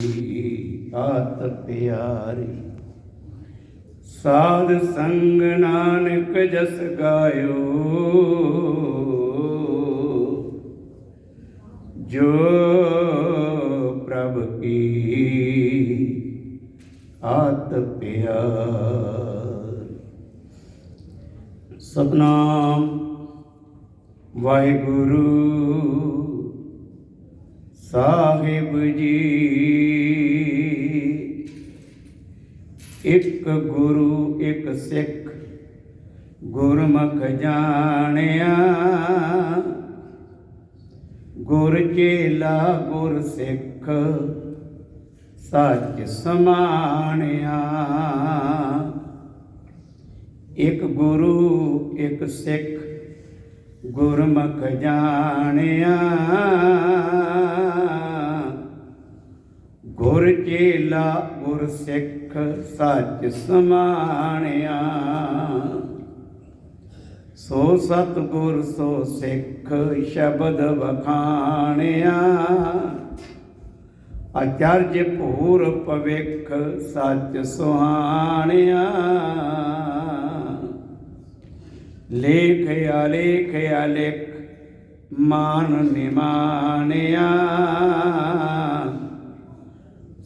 आत प्यारी साध संग नानक जस गायो, जो प्रभ की आत प्यार। सतनाम वाहिगुरु साहिब जी। एक गुरु एक सिख गुरमुख जानिया, गुर चेला गुर सिख सच समानिया। एक गुरु एक सिख गुरमुख जानिया, गुर चेला गुर सिख सच समानिया। सो सतगुर सो सिख शब्द वखानिया, आचार्य पूर भविख सच सुहानिया। लेख आलेख आलेख मान निमानिया,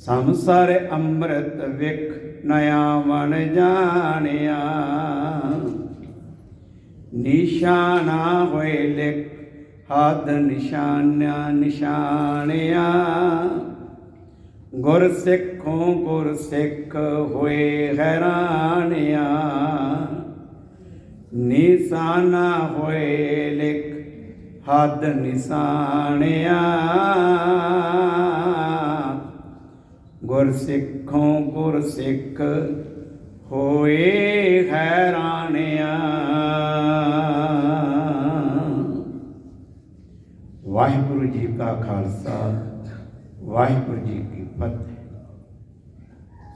संसार अमृत विख नया मन जानिया। निशाना होए लिख हद निशानिया निशानिया, गुर सिखों गुर सिख होए हैरानिया। निशाना होए लिख हद निशानिया, गुर सिखों गुर सिख होए हैरानिया। वाहिगुरु जी का खालसा वाहिगुरु जी की फतेह।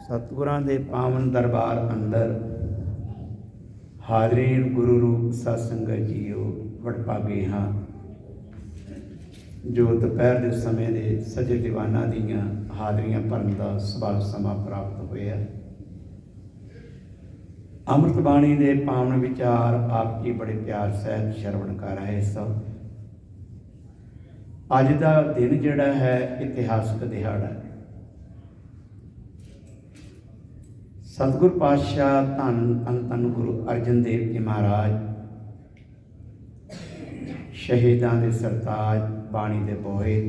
सतगुरां दे पावन दरबार अंदर हाजरीन गुरु रूप सत्संगत जीओ वडभागे हाँ, जो दोपहर के समय के सजे दीवाना दीयां हाजरियां भरन का सुभाग समा प्राप्त होया। अमृत बाणी के पावन विचार आप जी बड़े प्यार सहित श्रवण कर रहे सब। अज का दिन जिहड़ा है इतिहासक दिहाड़ा। सतगुर पातशाह धन धन गुरु अर्जन देव जी महाराज शहीदां दे सरताज बाणी दे बोहित,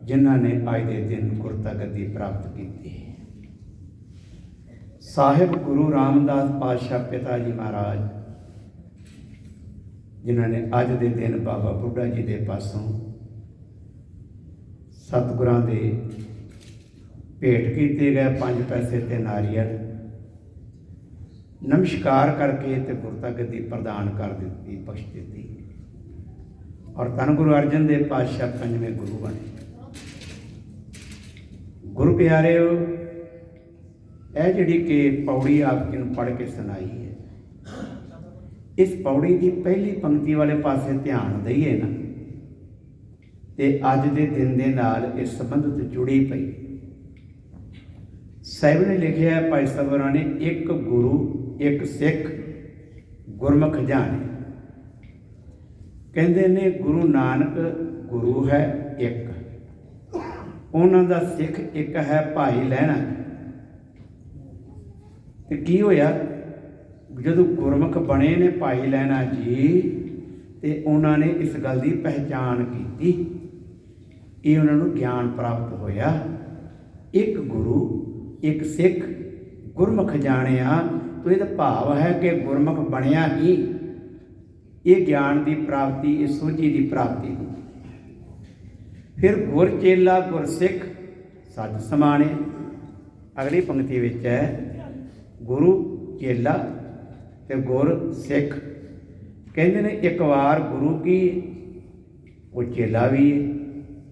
जिन्हां ने अज दे दिन गुरता गद्दी प्राप्त की। साहिब गुरु रामदास पातशाह पिता जी महाराज, जिन्हां ने अज दे दिन बाबा बुढ़ा जी दे पासों सतगुरां दे भेंट किए गए 5 पैसे ते नारियल नमस्कार करके ते गुरता गद्दी प्रदान कर दी बख्श दी। और धन गुरु अर्जन देव पातशाह 5वें गुरु बने। गुरु प्यारेओ, यह जिहड़ी कि पौड़ी आप जी नूं पढ़ के सुनाई है, इस पौड़ी की पहली पंक्ति वाले पासे ध्यान दईए ना ते अज दे दिन दे नाल इस संबंधित जुड़ी पई। साहिब ने लिखिया है, भाई सवरा ने, एक गुरु एक सिख गुरमुख जाने। कहते ने गुरु नानक गुरु है एक, उन्हों का सिख एक है भाई लहना। तो की होया, जदों गुरमुख बने ने भाई लहना जी, तो उन्होंने इस गल की पहचान की, ये उन्होंने ज्ञान प्राप्त होया। एक गुरु एक सिख गुरमुख जानिया, तो यह भाव है कि गुरमुख बनिया ही ये ज्ञान की प्राप्ति, इस सोझी की प्राप्ति। फिर गुर चेला गुर सिख सच समाने। अगली पंक्ति विच है गुरु चेला ते गुर सिख। कहते ने एक बार गुरु की वो चेला भी है,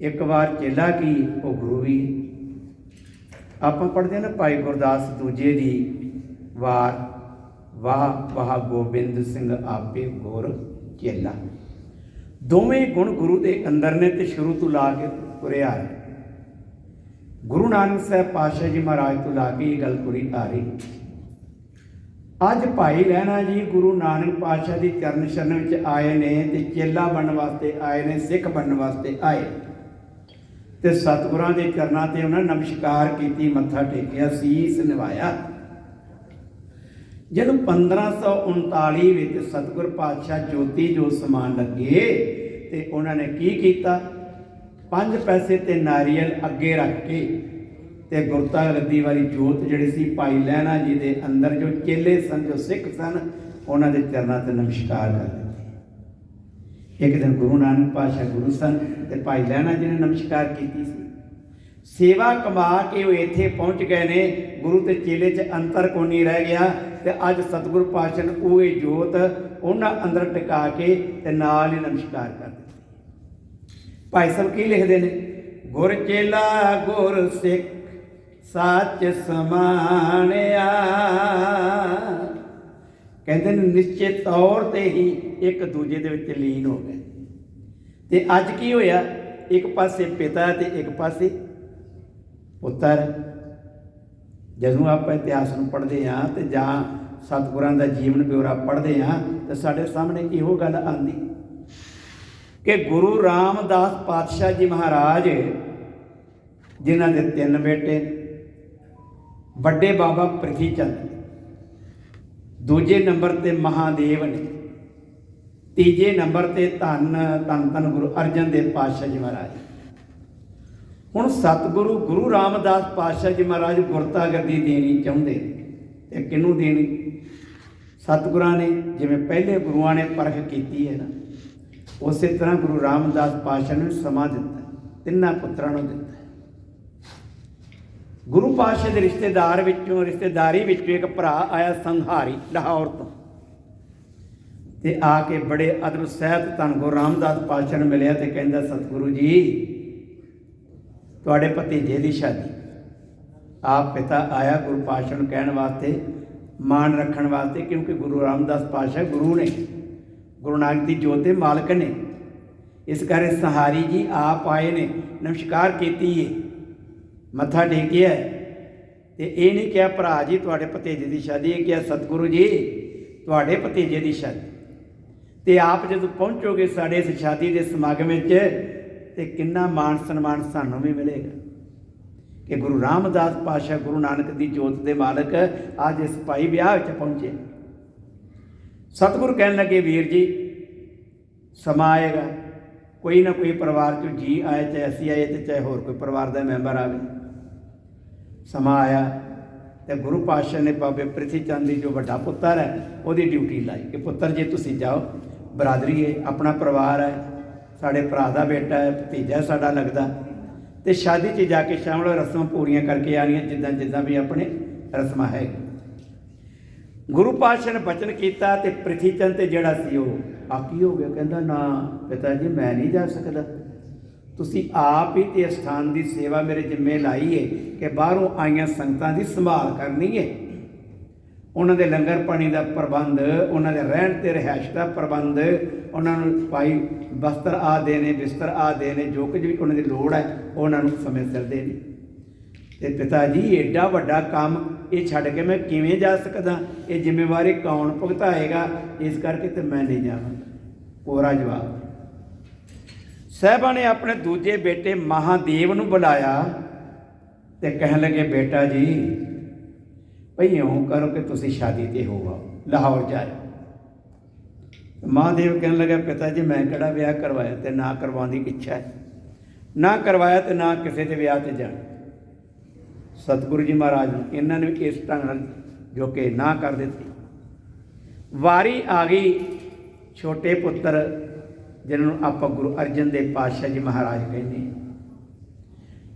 एक बार चेला की वो गुरु भी है। आप पढ़ते हैं ना भाई गुरदास दूजे की वार, वाह वाह गोबिंद सिंह आपे गुर चेला। दोवें गुण गुरु के अंदर ने तो शुरू तो ला के तुरिया है। गुरु नानक साहब पातशाह जी महाराज तो ला के ये गल पूरी आ रही। अज भाई लहना जी गुरु नानक पातशाह की चरण शरण में आए ने ते चेला बनने वास्ते आए ने, सिख बनने वास्ते आए ते सतगुरां दे चरनां ते उन्होंने नमस्कार की, मत्था टेकिया, सीस निभाया। जब 1539 में सतगुर पातशाह ज्योति जो समान लगे तो उन्होंने की किया, 5 पैसे ते नारियल अगे रख के ते गुरता गद्दी वाली जोत जिहड़ी सी भाई लहना जी दे अंदर जो चेले सन, जो सिख सन, उन्होंने चरणों ते नमस्कार कर दिते। एक दिन गुरु नानक पातशाह गुरु सन ते भाई लहना जी ने नमस्कार की सी। सेवा कमा के वो इत्थे पहुँच गए ने, गुरु ते चेले च अंतर को नहीं रह गया। ते अज सतगुरु पातशाह ने वो जोत उन्होंने अंदर टिका के ते नाल ही नमस्कार कर दिते। भाई साहब की लिखते हैं, गुर चेला गुर सिख सच समानिया, कहते निश्चित तौर पर ही एक दूजे दे विच लीन हो गए। ते अज की होया, एक पासे पिता ते एक पासे पुत्र। जदों आप इतिहास में पढ़ते हाँ तो जां सतगुरां दा जीवन ब्यौरा पढ़ते हाँ तो साढ़े सामने इहो गल आंदी कि गुरु रामदास पातशाह जी महाराज जिन्हां दे 3 बेटे, बड़े बाबा प्रिथी चंद, दूजे नंबर ते महादेव ने, तीजे नंबर ते धन धन धन गुरु अर्जन देव पातशाह जी महाराज। हुण सतगुरु गुरु रामदास पातशाह जी महाराज गुरता गद्दी देनी चाहुंदे ते किनूं देनी? सतगुरां ने जिवें पहले गुरुआं ने परख कीती है ना, उस तरह गुरु रामदास पातशाह ने समा दिता, 3 पुत्रां नूं दिता। गुरु पातशाह के रिश्तेदारी विचों एक भरा आया संघारी लाहौर तो, ते आके बड़े अदब सहत धन गुरु रामदास पातशाह ने मिलिया ते कहंदा, सतगुरु जी तुहाडे भतीजे की शादी। आप पिता आया गुरु पातशाह नूं कहण वास्ते, मान रखण वास्ते, क्योंकि गुरु रामदास पातशाह गुरु ने, गुरु नानक दी जोत दे मालक ने। इस करके सहारी जी आप आए ने, नमस्कार कीती है, मत्था टेकिया ते ये नहीं कहा भरा जी तुहाडे भतीजे की शादी, ये कहा सतगुरु जी तुहाडे भतीजे की शादी। ते आप जदों पहुँचोगे साडे इस शादी के समागम ते किन्ना मान सन्मान सानूं भी मिलेगा कि गुरु रामदास पातशाह गुरु नानक दी जोत दे मालक अज इस भाई ब्याह पहुँचे। सतगुरु कहन लगे, वीर जी समा आएगा, कोई ना कोई परिवार चो जी आए, चाहे असी आए तो चाहे होर कोई परिवार का मैंबर आए। समा आया तो गुरु पातशाह ने बाबे प्रिथी चंद की जो बड़ा पुत्र है वो ड्यूटी लाई कि पुत्र जी तुसीं जाओ, बरादरी है, अपना परिवार है, साढ़े भरा का बेटा है, भतीजा साड़ा लगता, तो शादी च जाके शामिल रस्मां पूरियां करके आनियां जिद्दां जिद्दां भी अपने रस्मां है। गुरु पातशाह ने बचन किया तो प्रिथी चंद ते जिहड़ा सी वो आकी हो गया, कहंदा ना पिता जी मैं नहीं जा सकदा, तुसीं आप ही ते स्थान की सेवा मेरे जिम्मे लाई है कि बाहरों आईयां संगतां की संभाल करनी है, उन्हां दे लंगर पानी का प्रबंध, उन्हां दे रहण ते रिहाइश का प्रबंध, उन्हां नूं भाई वस्त्र आ देने, बिस्तर आ देने, जो कुछ भी उन्हां दी लोड़ है उन्हां नूं समय सिर देनी। ते पिता जी एडा वड्डा काम ये छड्ड के मैं किवें जा सकदा, ये जिम्मेवारी कौन भुगताएगा, इस करके तो मैं नहीं जावांगा। कोरा जवाब। साहबा ने अपने दूजे बेटे महादेव नूं बुलाया ते कहन लगे, बेटा जी भई इउं करो कि तुसीं शादी ते हो आओ, लाहौर जाए। महादेव कहन लगा, पिता जी मैं किहड़ा विआह करवाया ते ना करवाउण दी इच्छा है, ना करवाया तो ना किसी के विआह ते जाना। सतगुरु जी महाराज ने इन्होंने भी इस ढंग नाल जो कि ना कर दी। वारी आ गई छोटे पुत्र जिन्होंने आप गुरु अर्जन देव पातशाह जी महाराज कहने,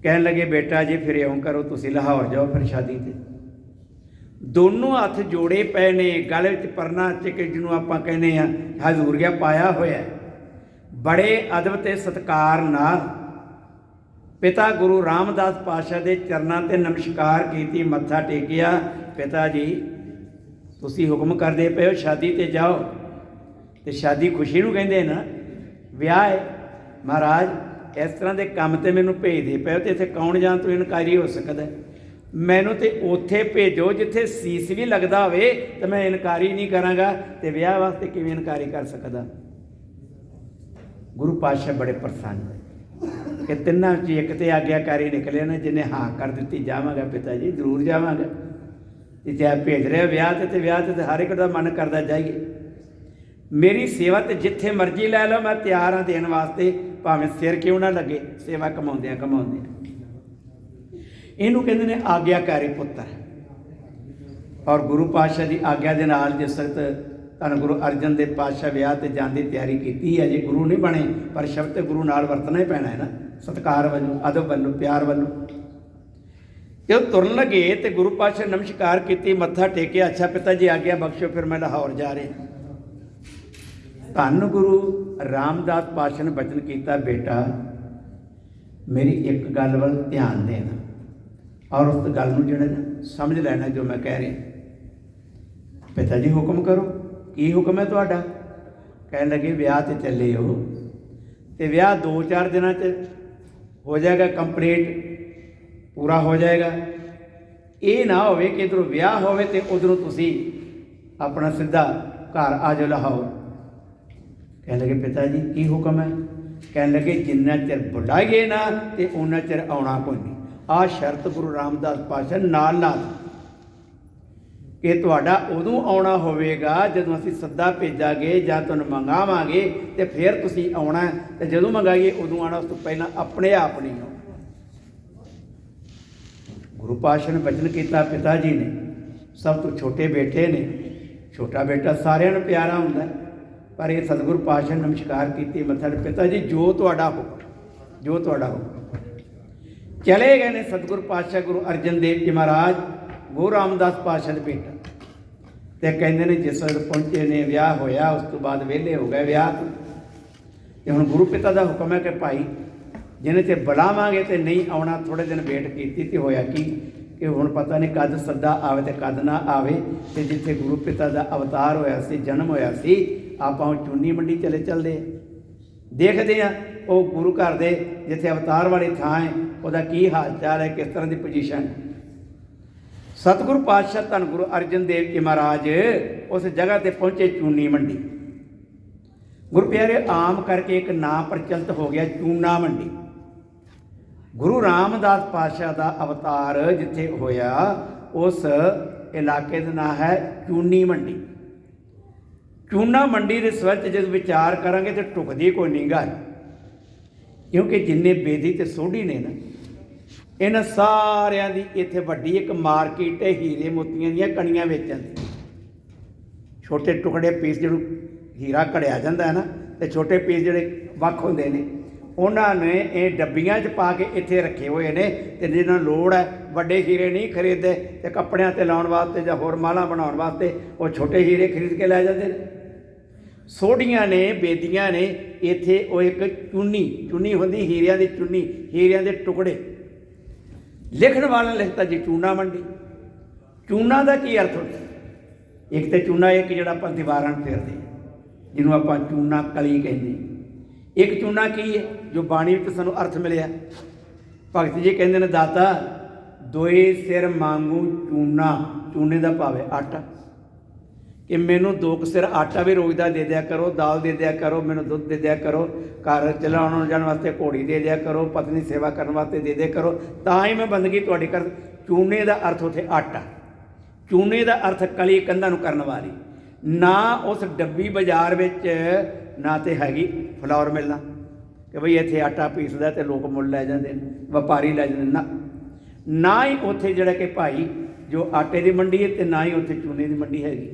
कहन लगे, बेटा जी फिर इउं करो तुसीं लाहौर जाओ फिर शादी ते। दोनों हथ जोड़े पे ने, गल विच परना चिक जिन्हों आप कहने हजूरिया पाया होया, बड़े अदब ते सत्कार नाल पिता गुरु रामदास पातशाह के चरणों ते नमस्कार की, मत्था टेकिया। पिता जी तुसीं हुक्म करदे पे हो शादी ते जाओ, तो शादी खुशी नूं कहंदे ना, विआह है महाराज इस तरह के काम तो मैनू भेजते पे हो, तो इत्थे कौन जान तो इनकारी हो सकता है? मैनू तो उत्थे भेजो जिथे सीस भी लगता हो, तो मैं इनकारी नहीं कराँगा, तो विआह वास्ते किवें इनकारी कर सकदा? गुरु पातशाह बड़े प्रसन्न कि तिन्नां च एक तो आग्याकारी निकले ना, जिन्हें हाँ कर दी, जावांगा पिता जी जरूर जावांगा, चाहे भेज रहे विआह ते विआह ते हर एक दा मन करदा जाइए। मेरी सेवा तो जिथे मर्जी लै लो, मैं तैयार हाँ देने वास्ते, भावें सिर क्यों ना लगे, सेवा कमाउंदियां कमाउंदियां। इनू कहते हैं आग्याकारी पुत्र। और गुरु पातशाह की आग्या के नाल जिस वक्त धन गुरु अर्जन देव पातशाह विआह ते जाण दी तैयारी की है, जे गुरु नहीं बने पर शब्द तो गुरु नाल वरतना ही पैना है ना, सत्कार वालों, अदब वालों, प्यार वालों। जो तुरन लगे तो गुरु पातशाह नमस्कार की, मत्था टेके, अच्छा पिता जी आग्या बख्शो, फिर मैं लाहौर जा रहा। धन गुरु रामदास पातशाह ने बचन किया, बेटा मेरी एक गल वल ध्यान देना और उस गल नूं जिहड़ा समझ लेना जो मैं कह रहा। पिता जी हुक्म करो, की हुक्म है तुहाडा? कहन लगे विआह ते चले हो, तो विआह 2-4 दिनों हो जाएगा, कंप्लीट पूरा हो जाएगा। ये ना हो कि इधरों विआह होवे ते उधरों तुसी अपना सीधा घर आ जाओ लाहौर। कहने लगे पिता जी की हुक्म है? कहने लगे जिन्ना चिर बुलाइए ना तो उन्ना चिर आना कोई नहीं। आ शर्त गुरु रामदास पातशाह नाल ला कि तुहाडा उदों आना होवेगा जदों असीं सद्दा भेजांगे जां तुहानूं मंगावांगे, तो फिर तुसीं आउणा, ते जदों मंगाइए उदों आना, उस तो पहलां अपने आप नहीं आउणा। गुरु पातशाह ने बचन किया, पिता जी ने सब तो छोटे बेटे ने, छोटा बेटा सारिਆਂ ਨੂੰ प्यारा हुंदा, पर ये सतगुरु पातशाह ने नमस्कार की, मत्था, पिता जी जो तुहाडा हुक्म, जो तुहाडा हुक्म। चले गए ने सतगुरु पातशाह गुरु अर्जन देव जी महाराज, गुरु रामदास पातशाह के बेटा, तो कहते हैं जिस वक्त पहुँचे ने विआह होया, उस तो बाद वेले हो गए विआह तो हुण गुरु पिता का हुक्म है कि भाई जिन्हें ते बुलावांगे तो नहीं आना। थोड़े दिन वेट की तो होया कि हुण पता नहीं कद सद्दा आवे तो कद ना आवे, तो जिथे गुरु पिता का अवतार होया सी, जन्म होया सी, आपां चूनी मंडी चले चलते देखते हैं वो गुरु घर दे जिथे अवतार वाली थां है वह की हाल चाल है, किस तरह की पोजीशन। सतगुरु पातशाह धन गुरु अर्जन देव जी महाराज उस जगह ते पहुँचे चूनी मंडी। गुरु प्यारे आम करके एक नाम प्रचलित हो गया चूना मंडी। गुरु रामदास पातशाह का अवतार जिथे होया उस इलाके का नाम है चूनी मंडी। चूना मंडी के संबंध जब विचार करांगे तो टुकदी कोई नहीं गल, क्योंकि जिन्ने बेदी ते सोढ़ी ने ना, इन्हां सारियां दी इत्थे वड्डी एक मार्केट है हीरे मोतियां दीयां कणियां वेचण दी। छोटे टुकड़े पीस जो हीरा घड़िया जाता है ना, तो छोटे पीस जोड़े वक् होंदे ने उन्होंने ये डब्बियां च पा के इत्थे रखे हुए ने, ते जिन्हां लोड़ है वड्डे हीरे नहीं खरीदते, तो कपड़ियां ते लाउण वास्ते जां होर मालां बनाउण वास्ते वो छोटे हीरे खरीद के लै जाते हैं। सोढ़ियां ने, बेदियां ने, इत्थे वो एक चुन्नी चुन्नी होंदी हीरियां दी चुन्नी, हीरियां दे टुकड़े। लिखण वाले लिखता जी चूना मंडी। चूना का की अर्थ होता? एक तो चूना एक जिहड़ा आपां दीवारां फेरदे जिन्हों आपां चूना कली कहते। एक चूना की है जो बाणी में सानूं अर्थ मिलिया, भगत जी कहते हैं दाता दोए सिर मांगू चूना, चूने का भाव है आटा, कि मैनू 2 सिर आटा भी रोज़ का दे दिया करो, दाल दे दिया करो, मैनू दुध दे दिया करो, घर चलाउण जाण वास्ते घोड़ी दे दिया करो, पत्नी सेवा करने वास्ते दे दिया करो, तां ही मैं बंदगी तुहाडी कर। चूने का अर्थ उत्थे आटा, चूने का अर्थ कली कंधां नूं करन वाली। ना उस डब्बी बाजार विच ना तो हैगी फ्लावर मिलना कि बई इत्थे आटा पीसदा ते लोग मुल लै जांदे ने, व्यापारी लै जांदे ना, ना ही उत्थे जिहड़ा कि भाई जो आटे की मंडी है, तो ना ही उत्थे चूने की मंडी हैगी।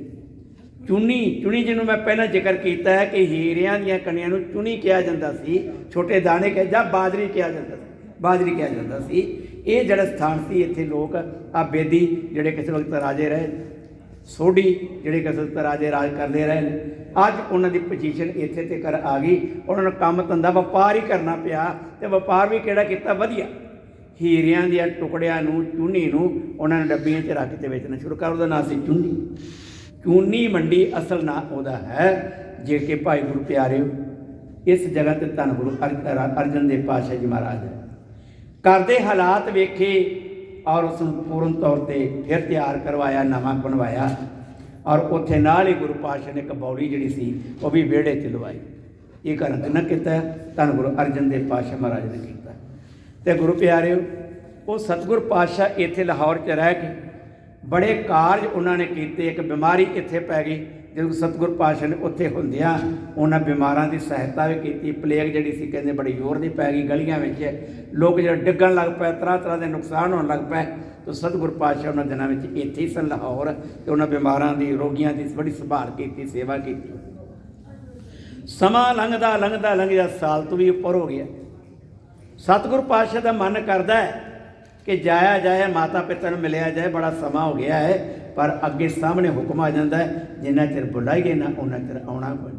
चुनी चुनी जिन्होंने मैं पहला जिक्र किया है कि हीरियां दीयां कणियां नूं चुनी कहा जाता सी, छोटे दाने कहे जां बाजरी कहा जाता सी, बाजरी कहा जाता सी। ये जिहड़ा स्थान सी इत्थे लोग आ बेदी जिहड़े किसी वक्त राजे रहे, सोढ़ी जिहड़े किसी वक्त राजे राज करते रहे, अज उन्हां दी पोजीशन इत्थे तक आ गई। उन्होंने काम धंधा व्यापार ही करना पिया, तो व्यापार भी किहड़ा कीता वधिया, हीरियां दीयां टुकड़ियां नूं चुनी नूं उन्होंने डब्बियां च रख के बेचना शुरू कर। उहदा नाम सी चुनी। चूनी मंडी असल ना उहदा है जे कि भाई गुरु प्यारे इस जगह ते धन गुरु अर्जन देव पातशाह जी महाराज घर दे हालात वेखे और उस पूर्ण तौर पर फिर तैयार करवाया, नवा बनवाया और उत्थे नाल ही गुरु पातशाह ने एक बौली जिहड़ी सी वो भी विहड़े च लवाई। ये कारण किन्ना किया? धन गुरु अर्जन देव पातशाह महाराज ने किया। तो गुरु प्यारिओ, वो सतगुर पातशाह इत्थे लाहौर च रह के बड़े कारज उन्होंने किए। एक बीमारी इत्थे पै गई, जो सतगुर पातशाह ने उत्थे हुंदियां उन्होंने बीमारां की सहायता भी की। प्लेग जिहड़ी सी कहंदे बड़ी जोर की पै गई, गलियां विच लोग जो डिगण लग पे, तरह तरह के नुकसान होने लग पे। तो सतगुर पातशाह उन्होंने दिनों में इत्थे ही सन लाहौर, तो उन्होंने बीमारां की, रोगियां की बड़ी संभाल की, सेवा की। समा लंघदा लंघदा लंघदा साल तो भी उपर हो गया। सतगुर पातशाह का मन करता है कि जाया जाए, माता पिता नूं मिलिया जाए, बड़ा समा हो गया है, पर अगे सामने हुक्म आ जाता है जिन्ना चिर बुलाईए ना उन्ना चिर आना कोई।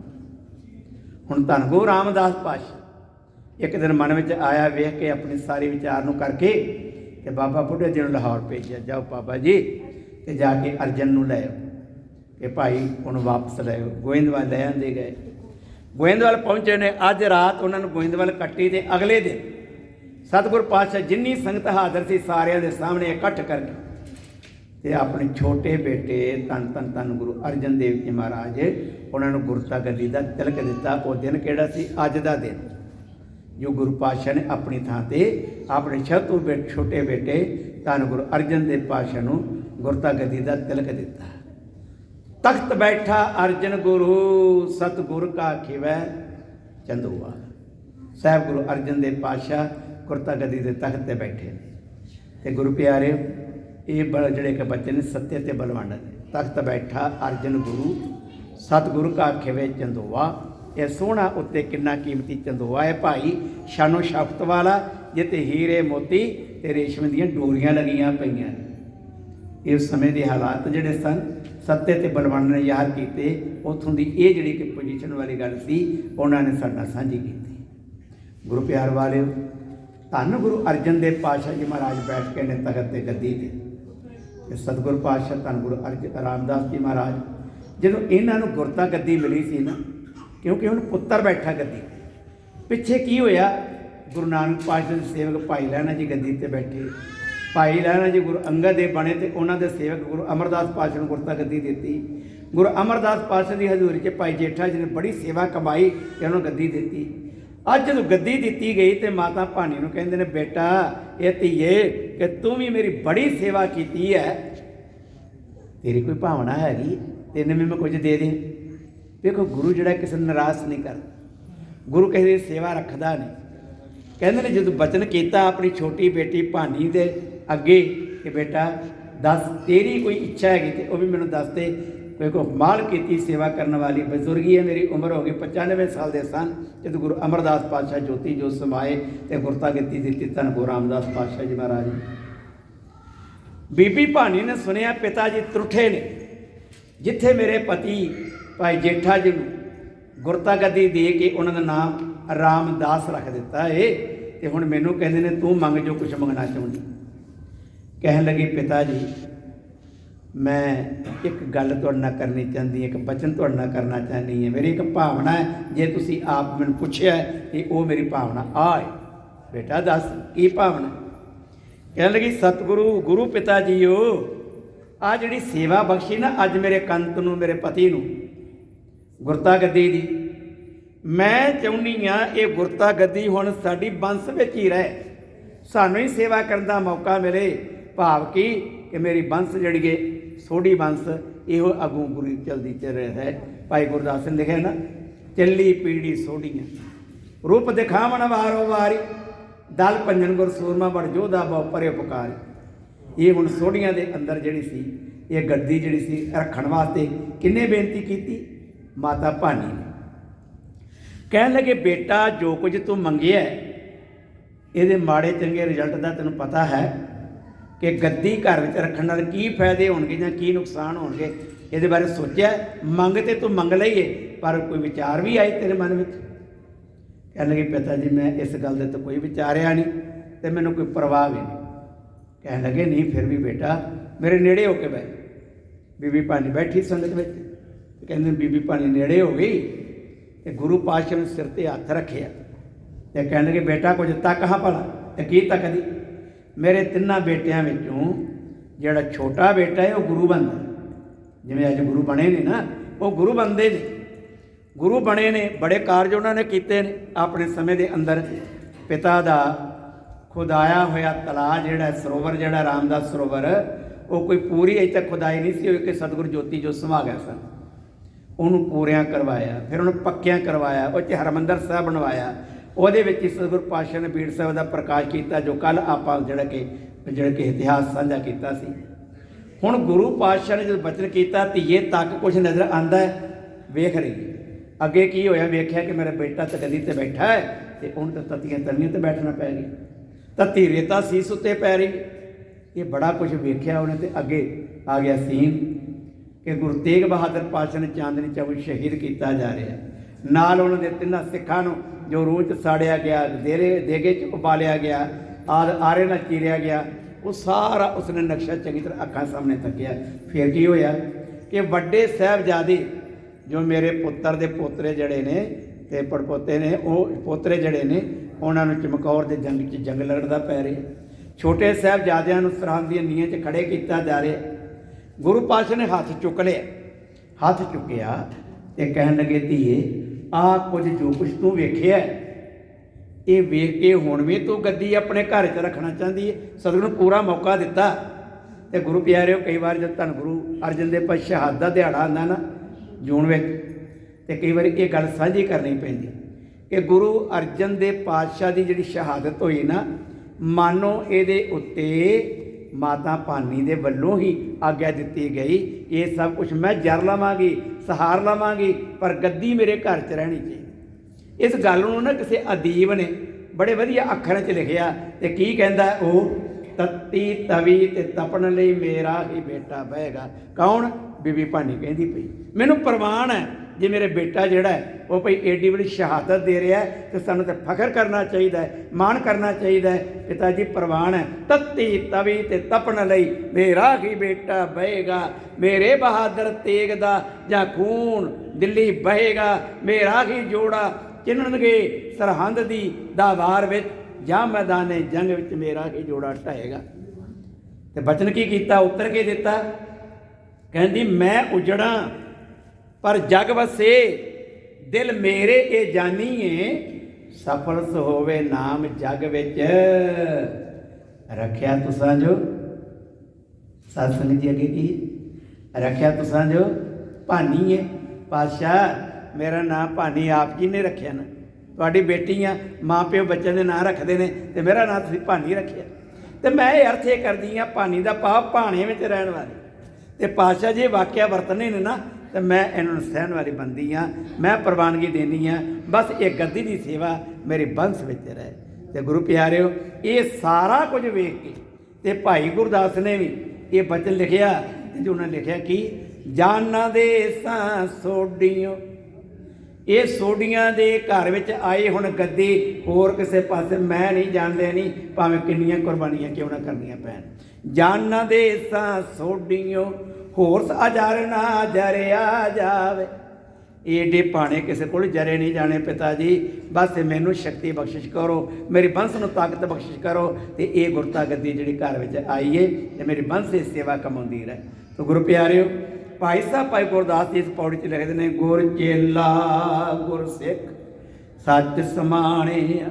हुण धन गुरु रामदास पातशाह एक दिन मन में आया, वेख के अपनी सारी विचार नूं करके कि बाबा बुढ़े जी नूं लाहौर भेजिया, जाओ बाबा जी ते जाके अर्जन नूं लै आओ कि भाई हुण वापस लै आओ। गोइंदवाल लै आंदे गए। गोइंदवाल पहुँचे ने, अज रात उन्होंने गोइंदवाल कट्टी। तो अगले दिन सतगुर पातशाह जिन्नी संगत हाज़र सी सारिਆਂ ਦੇ सामने इकट्ठ करके ते अपने छोटे बेटे धन धन धन गुरु अर्जन देव जी महाराज उन्होंने गुरता गद्दी का तिलक दिता। वो दिन किहड़ा सी? अज का दिन, जो गुरु पातशाह ने अपनी थां ते अपने छोटे बेटे धन गुरु अर्जन देव पातशाह नूं गुरता गद्दी का तिलक दिता। तख्त बैठा अर्जन गुरु सतगुर का खिवै चंदोआ। साहब गुरु अर्जन देव पातशाह गुरता गद्दी के तख्त पर बैठे ते गुरु प्यारे ये जिहड़े के बच्चे ने सत्य ते बलवंड ने। तख्त बैठा अर्जन गुरु सतगुरु का खिवै चंदोआ। यह सोहना उत्ते किन्ना कीमती चंदोआ है भाई, शानो शफ्त वाला, जिते हीरे मोती ते रेशम दीयां डोरियां लगियां पईयां। इस समय के हालात जिहड़े सन सत्य ते बलवंड ने याद किए। उत्थों की ये जिहड़ी कि पोजीशन वाली गल सी उन्होंने साडे नाल सांझी की। गुरु प्यार वाले धन गुरु अर्जन देव पातशाह जी महाराज बैठ के ने तख्त ते गद्दी ते सतगुर पातशाह धन गुरु अर्जन रामदास जी महाराज जदों इन्हां नूं गुरता गद्दी मिली सी ना, क्योंकि हुण पुत्तर बैठा गद्दी पिछे की होया, गुरु नानक पातशाह दे सेवक भाई लैणा जी गद्दी ते बैठे। भाई लैणा जी गुरु अंगद देव बने तो उन्होंने सेवक गुरु अमरदास पातशाह नूं गुरता गद्दी दी। गुरु अमरदास पातशाह की हजूरी च भाई जेठा जी ने बड़ी सेवा कमाई ते उन्होंने गद्दी दी। अज जो गद्दी दी गई तो माता भानी नूं कहंदे ने, बेटा ये धीए कि तू भी मेरी बड़ी सेवा की है, तेरी कोई भावना हैगी, तेने में मैं कुछ दे दें। देखो गुरु जिहड़ा किसी निराश नहीं करता, गुरु किसी की सेवा रखता नहीं। कहंदे ने जो बचन किया अपनी छोटी बेटी भानी दे अगे कि बेटा दस तेरी कोई इच्छा हैगी तो वह भी मैनूं दस दे। कोई कमाल की सेवा करने वाली बजुर्गी है, मेरी उम्र हो गई 95 साल के सन जब गुरु अमरदास पातशाह ज्योति जो समाए तो गुरता गद्दी दी धन गुरु रामदास पातशाह जी महाराज। बीबी भानी ने सुनिया पिता जी त्रुठे ने, जिथे मेरे पति भाई जेठा जी गुरता गद्दी दे के उन्होंने नाम रामदास रख दिता है, तो हुण मैनू कहते ने तू मंग जो कुछ मंगना चाहती। कह लगी पिता जी मैं एक गल तुहाडे नाल करनी चाहती, एक बचन तुहाडे नाल करना चाहती है, मेरी एक भावना है, जे तुसीं आप मैनूं पुछिआ कि वह मेरी भावना आ है। बेटा दस की भावना? कह लगी सतगुरु गुरु पिता जी हो आ जिहड़ी सेवा बख्शी ना अज मेरे कंत नूं मेरे पति नूं गुरता गद्दी दी, मैं चाहुंदी हाँ ये गुरता गद्दी हुण साडी बंस विच ही रहे, सानूं ही सेवा करन दा मौका मिले। भाव की कि मेरी बंस जिहड़ी है सोढ़ी बंस इहो अगों गुरु चलती चल रहा है। भाई गुरदास ने लिखा ना, चली पीढ़ी सोढ़ियां रूप दिखावन वारो वारी, दल पंजन गुर सूरमा बड़ जोधा बहु परे पुकारी। ये हुण सोढ़ियां दे अंदर जिहड़ी सी ये गद्दी जिहड़ी सी रखण वास्ते किन्ने बेनती की? माता भानी ने। कहन लगे बेटा जो कुछ तू मंगिया ये माड़े चंगे रिजल्ट का तेनों पता है कि गद्दी घर में रखने नाल की फायदे होणगे जां की नुकसान होणगे, ये बारे सोचा? मंग तो तू मंग लईए पर कोई विचार भी आए तेरे मन में? कह लगे पिता जी मैं इस गल दे तो कोई विचारिया नहीं तो मैनूं कोई परवाह भी नहीं। कह लगे नहीं फिर भी बेटा मेरे नेड़े होके बह। बीबी भानी बैठी संगत में, कहते बीबी भानी नेड़े हो गई ਤੇ ਗੁਰੂ ਪਾਤਸ਼ਾਹ ਨੇ ਸਿਰ ਤੇ ਹੱਥ ਰੱਖਿਆ ਤੇ ਕਹਿਣ ਲੱਗੇ, ਬੇਟਾ ਕੁਝ ਤੱਕ ਹਾਂ ਭਲਾ। ਤੇ ਕੀ ਤੱਕਦੀ? ਮੇਰੇ ਤਿੰਨਾਂ ਬੇਟਿਆਂ ਵਿੱਚੋਂ ਜਿਹੜਾ ਛੋਟਾ ਬੇਟਾ ਹੈ ਉਹ ਗੁਰੂ ਬਣਦਾ, ਜਿਵੇਂ ਅੱਜ ਗੁਰੂ ਬਣੇ ਨੇ ਨਾ, ਉਹ ਗੁਰੂ ਬਣਦੇ ਨੇ, ਗੁਰੂ ਬਣੇ ਨੇ। ਬੜੇ ਕਾਰਜ ਉਹਨਾਂ ਨੇ ਕੀਤੇ ਨੇ ਆਪਣੇ ਸਮੇਂ ਦੇ ਅੰਦਰ। ਪਿਤਾ ਦਾ ਖੁਦਾਇਆ ਹੋਇਆ ਤਲਾਅ ਜਿਹੜਾ ਸਰੋਵਰ, ਜਿਹੜਾ ਰਾਮਦਾਸ ਸਰੋਵਰ, ਉਹ ਕੋਈ ਪੂਰੀ ਅਜੇ ਤੱਕ ਖੁਦਾਈ ਨਹੀਂ ਸੀ ਹੋਈ ਕਿ ਸਤਿਗੁਰੂ ਜੋਤੀ ਜੋ ਸਮਾ ਗਿਆ ਸਨ। ਉਹਨੂੰ ਪੂਰਿਆਂ ਕਰਵਾਇਆ, ਫਿਰ ਉਹਨੂੰ ਪੱਕਿਆਂ ਕਰਵਾਇਆ, ਉਹ 'ਚ ਹਰਿਮੰਦਰ ਸਾਹਿਬ ਬਣਵਾਇਆ। ਉਹਦੇ ਵਿੱਚ ਹੀ ਸਤਿਗੁਰੂ ਪਾਤਸ਼ਾਹ ਨੇ ਬੀੜ ਸਾਹਿਬ ਦਾ ਪ੍ਰਕਾਸ਼ ਕੀਤਾ, ਜੋ ਕੱਲ੍ਹ ਆਪਾਂ ਜਿਹੜਾ ਕਿ ਇਤਿਹਾਸ ਸਾਂਝਾ ਕੀਤਾ ਸੀ। ਹੁਣ ਗੁਰੂ ਪਾਤਸ਼ਾਹ ਨੇ ਜਦੋਂ ਬਚਨ ਕੀਤਾ, ਧੀਏ ਤੱਕ ਕੁਛ ਨਜ਼ਰ ਆਉਂਦਾ ਹੈ, ਵੇਖ ਰਹੀ। ਅੱਗੇ ਕੀ ਹੋਇਆ? ਵੇਖਿਆ ਕਿ ਮੇਰਾ ਬੇਟਾ ਤਕਦੀ 'ਤੇ ਬੈਠਾ ਹੈ ਤੇ ਉਹਨੂੰ ਤਾਂ ਤੱਤੀਆਂ ਤਵੀਆਂ 'ਤੇ ਬੈਠਣਾ ਪੈ ਗਿਆ, ਤੱਤੀ ਰੇਤਾ ਸੀਸ ਉੱਤੇ ਪੈ ਰਹੀ। ਇਹ ਬੜਾ ਕੁਝ ਵੇਖਿਆ ਉਹਨੇ। ਤੇ ਅੱਗੇ ਆ ਗਿਆ ਸੀਨ ਕਿ ਗੁਰੂ ਤੇਗ ਬਹਾਦਰ ਪਾਤਸ਼ਾਹ ਨੇ ਚਾਂਦਨੀ ਚੌਕ ਸ਼ਹੀਦ ਕੀਤਾ ਜਾ ਰਿਹਾ। ਨਾਲ ਉਹਨਾਂ ਦੇ ਤਿੰਨਾਂ ਸਿੱਖਾਂ ਨੂੰ ਜੋ ਰੂਹ 'ਚ ਸਾੜਿਆ ਗਿਆ, ਦੇਗੇ 'ਚ ਉਬਾਲਿਆ ਗਿਆ, ਆਰੇ ਨਾਲ ਚੀਰਿਆ ਗਿਆ, ਉਹ ਸਾਰਾ ਉਸਨੇ ਨਕਸ਼ਾ ਚੰਗੀ ਤਰ੍ਹਾਂ ਅੱਖਾਂ ਸਾਹਮਣੇ ਤੱਕਿਆ। ਫਿਰ ਕੀ ਹੋਇਆ ਕਿ ਵੱਡੇ ਸਾਹਿਬਜ਼ਾਦੇ ਜੋ ਮੇਰੇ ਪੁੱਤਰ ਦੇ ਪੋਤਰੇ ਜਿਹੜੇ ਨੇ ਤੇ ਪੜਪੋਤੇ ਨੇ, ਉਹ ਪੋਤਰੇ ਜਿਹੜੇ ਨੇ, ਉਹਨਾਂ ਨੂੰ ਚਮਕੌਰ ਦੇ ਜੰਗ 'ਚ ਜੰਗ ਲੜਦਾ ਪੈ ਰਿਹਾ। ਛੋਟੇ ਸਾਹਿਬਜ਼ਾਦਿਆਂ ਨੂੰ ਸਰਹੰਦ ਦੀਆਂ ਨੀਹਾਂ 'ਚ ਖੜੇ ਕੀਤਾ ਜਾ ਰਿਹਾ। ਗੁਰੂ ਪਾਤਸ਼ਾਹ ਨੇ ਹੱਥ ਚੁੱਕ ਲਿਆ, ਹੱਥ ਚੁੱਕਿਆ ਤੇ ਕਹਿਣ ਲੱਗੇ, ਧੀਏ ਆਹ ਕੁਝ ਜੋ ਕੁਛ ਤੂੰ ਵੇਖਿਆ, ਇਹ ਵੇਖ ਕੇ ਹੁਣ ਵੀ ਤੂੰ ਗੱਦੀ ਆਪਣੇ ਘਰ 'ਚ ਰੱਖਣਾ ਚਾਹੁੰਦੀ ਹੈ। ਸਤਿਗੁਰੂ ਨੂੰ ਪੂਰਾ ਮੌਕਾ ਦਿੱਤਾ। ਤੇ ਗੁਰੂ ਪਿਆਰਿਓ, ਕਈ ਵਾਰ ਜਦ ਧੰਨ ਗੁਰੂ ਅਰਜਨ ਦੇਵ ਪਾਤਸ਼ਾਹ ਸ਼ਹਾਦਤ ਦਾ ਦਿਹਾੜਾ ਆਉਂਦਾ ਨਾ ਜੂਨ ਵਿੱਚ, ਤੇ ਕਈ ਵਾਰੀ ਇਹ ਗੱਲ ਸਾਂਝੀ ਕਰਨੀ ਪੈਂਦੀ ਕਿ ਗੁਰੂ ਅਰਜਨ ਦੇਵ ਪਾਤਸ਼ਾਹ ਦੀ ਜਿਹੜੀ ਸ਼ਹਾਦਤ ਹੋਈ ਨਾ, ਮਾਨੋ ਇਹਦੇ ਉੱਤੇ ਮਾਤਾ ਭਾਨੀ ਦੇ ਵੱਲੋਂ ਹੀ ਆਗਿਆ ਦਿੱਤੀ ਗਈ, ਇਹ ਸਭ ਕੁਝ ਮੈਂ ਜਰ ਲਵਾਂਗੀ, ਸਹਾਰ ਲਵਾਂਗੀ, ਪਰ ਗੱਦੀ ਮੇਰੇ ਘਰ 'ਚ ਰਹਿਣੀ ਚਾਹੀਦੀ। ਇਸ ਗੱਲ ਨੂੰ ਨਾ ਕਿਸੇ ਅਦੀਬ ਨੇ ਬੜੇ ਵਧੀਆ ਅੱਖਰਾਂ 'ਚ ਲਿਖਿਆ। ਤੇ ਕੀ ਕਹਿੰਦਾ ਉਹ? ਤੱਤੀ ਤਵੀ ਤੇ ਤਪਣ ਲਈ ਮੇਰਾ ਹੀ ਬੇਟਾ ਬਹੇਗਾ। ਕੌਣ? ਬੀਬੀ ਭਾਨੀ ਕਹਿੰਦੀ ਪਈ, ਮੈਨੂੰ ਪ੍ਰਵਾਨ ਹੈ ਜੇ ਮੇਰੇ ਬੇਟਾ ਜਿਹੜਾ ਹੈ ਉਹ ਭਈ ਏਡੀ ਵੱਡੀ ਸ਼ਹਾਦਤ ਦੇ ਰਿਹਾ ਹੈ, ਤੇ ਸਾਨੂੰ ਤਾਂ ਫਖਰ ਕਰਨਾ ਚਾਹੀਦਾ ਹੈ, ਮਾਣ ਕਰਨਾ ਚਾਹੀਦਾ ਹੈ। ਪਿਤਾ ਜੀ ਪ੍ਰਵਾਨ ਹੈ, ਤੱਤੀ ਤਵੀ ਤੇ ਤਪਣ ਲਈ ਮੇਰਾ ਹੀ ਬੇਟਾ ਬਹੇਗਾ, ਮੇਰੇ ਬਹਾਦਰ ਤੇਗ ਦਾ ਜਾਂ ਖੂਨ ਦਿੱਲੀ ਬਹੇਗਾ, ਮੇਰਾ ਹੀ ਜੋੜਾ ਚਿੰਨਣਗੇ ਸਰਹੰਦ ਦੀ ਦਾਵਾਰ ਵਿੱਚ, ਜਾਂ ਮੈਦਾਨੇ ਜੰਗ ਵਿੱਚ ਮੇਰਾ ਹੀ ਜੋੜਾ ਢਹੇਗਾ। ਤੇ ਬਚਨ ਕੀ ਕੀਤਾ? ਉੱਤਰ ਕੇ ਦਿੱਤਾ। ਕਹਿੰਦੀ, ਮੈਂ ਉਜੜਾਂ ਪਰ ਜਗ ਵਸੇ, ਦਿਲ ਮੇਰੇ ਇਹ ਜਾਣੀਏ, ਸਫਲ ਹੋਵੇ ਨਾਮ ਜਗ ਵਿੱਚ। ਰੱਖਿਆ ਤੁਸਾਂ ਜੋ ਸਤਸੰਗ ਜੀ ਅੱਗੇ ਕੀ ਰੱਖਿਆ ਤੁਸਾਂ ਜੋ ਭਾਨੀ ਹੈ। ਪਾਤਸ਼ਾਹ ਮੇਰਾ ਨਾਮ ਭਾਨੀ ਆਪ ਜੀ ਨੇ ਰੱਖਿਆ ਨਾ, ਤੁਹਾਡੀ ਬੇਟੀਆਂ ਮਾਂ ਪਿਓ ਬੱਚਿਆਂ ਦੇ ਨਾਂ ਰੱਖਦੇ ਨੇ, ਤੇ ਮੇਰਾ ਨਾਂ ਤੁਸੀਂ ਭਾਨੀ ਰੱਖਿਆ। ਤੇ ਮੈਂ ਇਹ ਅਰਥ ਇਹ ਕਰਦੀ ਹਾਂ, ਭਾਨੀ ਦਾ ਭਾਵ ਭਾਣੇ ਵਿੱਚ ਰਹਿਣ ਵਾਲੀ। ਤੇ ਪਾਤਸ਼ਾਹ ਜੀ ਵਾਕਿਆ ਵਰਤਨੇ ਨੇ ਨਾ, ਤੇ ਮੈਂ ਇਹਨਾਂ ਨੂੰ ਸਹਿਣ ਵਾਲੀ ਬੰਦੀ ਹਾਂ, ਮੈਂ ਪ੍ਰਵਾਨਗੀ ਦੇਣੀ ਆ, ਬਸ ਇਹ ਗੱਦੀ ਦੀ ਸੇਵਾ ਮੇਰੇ ਬੰਸ ਵਿੱਚ ਰਹੇ। ਤੇ ਗੁਰੂ ਪਿਆਰਿਓ, ਇਹ ਸਾਰਾ ਕੁਝ ਵੇਖ ਕੇ ਤੇ ਭਾਈ ਗੁਰਦਾਸ ਨੇ ਵੀ ਇਹ ਬਚਨ ਲਿਖਿਆ। ਤੇ ਉਹਨਾਂ ਨੇ ਲਿਖਿਆ ਕਿ ਜਾਨਾਂ ਦੇ ਸਾਂ ਸੋਡੀਓ, ਇਹ ਸੋਡੀਆਂ ਦੇ ਘਰ ਵਿੱਚ ਆਏ ਹੁਣ ਗੱਦੀ, ਹੋਰ ਕਿਸੇ ਪਾਸੇ ਮੈਂ ਨਹੀਂ ਜਾਣਦੇ ਨਹੀਂ, ਭਾਵੇਂ ਕਿੰਨੀਆਂ ਕੁਰਬਾਨੀਆਂ ਕਿਉਂ ਨਾ ਕਰਨੀਆਂ ਪੈਣ। ਜਾਨਾਂ ਦੇ ਸਾਂ ਸੋਡੀਓ, ਹੋਰ ਅਜਰ ਨਾ ਜਰਿਆ ਜਾਵੇ। ਏਡੇ ਭਾਣੇ ਕਿਸੇ ਕੋਲ ਜਰੇ ਨਹੀਂ ਜਾਣੇ ਪਿਤਾ ਜੀ, ਬਸ ਮੈਨੂੰ ਸ਼ਕਤੀ ਬਖਸ਼ਿਸ਼ ਕਰੋ, ਮੇਰੀ ਬੰਸ ਨੂੰ ਤਾਕਤ ਬਖਸ਼ਿਸ਼ ਕਰੋ, ਤੇ ਇਹ ਗੁਰਤਾ ਗੱਦੀ ਜਿਹੜੀ ਘਰ ਵਿੱਚ ਆਈ ਏ ਤੇ ਮੇਰੀ ਬੰਸ ਦੀ ਸੇਵਾ ਕਮਾਉਂਦੀ ਰਹੇ। ਤੇ ਗੁਰੂ ਪਿਆਰਿਓ, ਭਾਈ ਸਾਹਿਬ ਭਾਈ ਗੁਰਦਾਸ ਜੀ ਇਸ ਪੌੜੀ 'ਚ ਲਿਖਦੇ ਨੇ, ਗੁਰ ਚੇਲਾ ਗੁਰ ਸਿੱਖ ਸੱਚ ਸਮਾਣਿਆ।